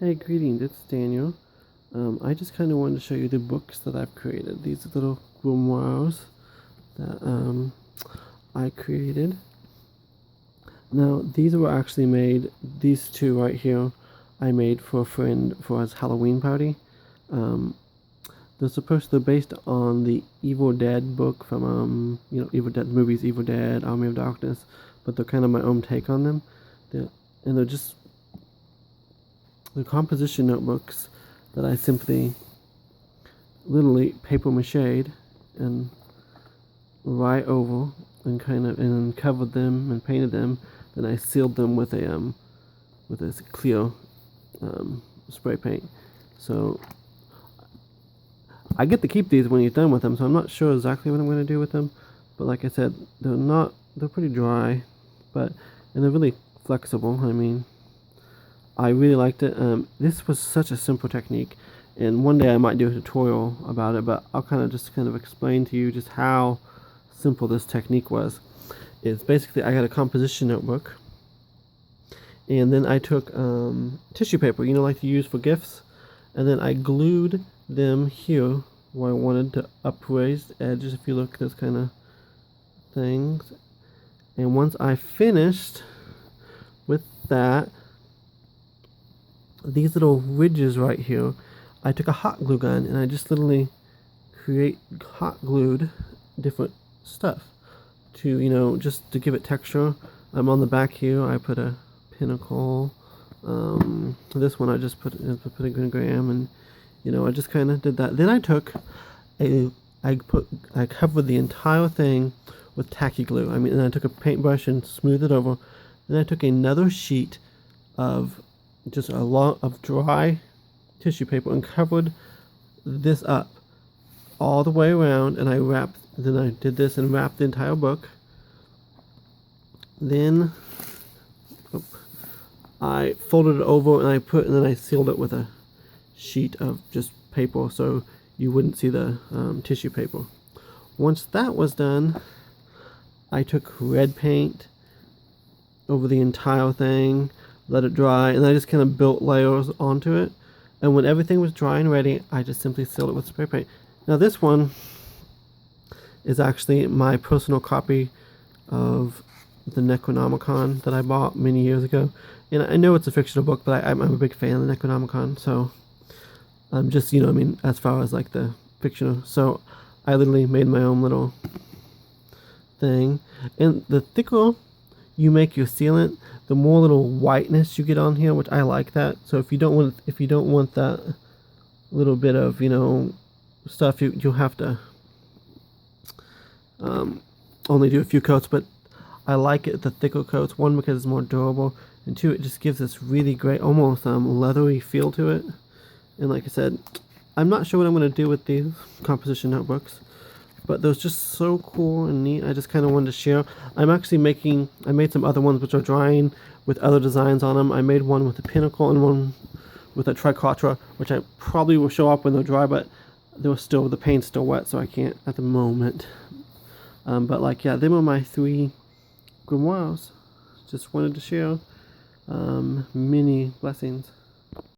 Hey, greetings, it's Daniel. I just kind of wanted to show you the books that I've created. These little grimoires that I created. Now, these were actually made, these two right here, I made for a friend for his Halloween party. They're based on the Evil Dead book from, Evil Dead movies, Evil Dead, Army of Darkness, but they're kind of my own take on them. They're just the composition notebooks that I simply literally paper mached and write over and covered them and painted them. Then I sealed them with a clear spray paint. So I get to keep these when you're done with them. So I'm not sure exactly what I'm going to do with them. But like I said, they're pretty dry, and they're really flexible. I mean, I really liked it. This was such a simple technique, and one day I might do a tutorial about it, but I'll kind of explain to you just how simple this technique was. It's basically, I got a composition notebook, and then I took tissue paper, like you use for gifts, and then I glued them here where I wanted to upraise edges, if you look, those kind of things. And once I finished with that, these little ridges right here, I took a hot glue gun and I just literally hot glued different stuff to, just to give it texture. On the back here, I put a pinnacle. This one I just put a gram, and I just kind of did that. Then I covered the entire thing with tacky glue. And I took a paintbrush and smoothed it over. Then I took another sheet of just a lot of dry tissue paper and covered this up all the way around, and then I did this and wrapped the entire book. Then I folded it over and then I sealed it with a sheet of just paper so you wouldn't see the tissue paper. Once that was done, I took red paint over the entire thing, let it dry, and I just kind of built layers onto it. And when everything was dry and ready, I just simply sealed it with spray paint. Now this one is actually my personal copy of the Necronomicon that I bought many years ago. And I know it's a fictional book, but I'm a big fan of the Necronomicon, so I'm just, as far as like the fictional. So I literally made my own little thing. And the thicker you make your sealant, the more little whiteness you get on here, which I like that. So if you don't want that little bit of stuff, you'll have to only do a few coats. But I like it the thicker coats. One, because it's more durable, and two, it just gives this really great almost leathery feel to it. And like I said, I'm not sure what I'm going to do with these composition notebooks, but those just so cool and neat. I just kind of wanted to share. I made some other ones which are drying with other designs on them. I made one with a pinnacle and one with a triquetra, which I probably will show up when they're dry, but the paint's still wet, so I can't at the moment. But them are my 3 grimoires. Just wanted to share. Many blessings.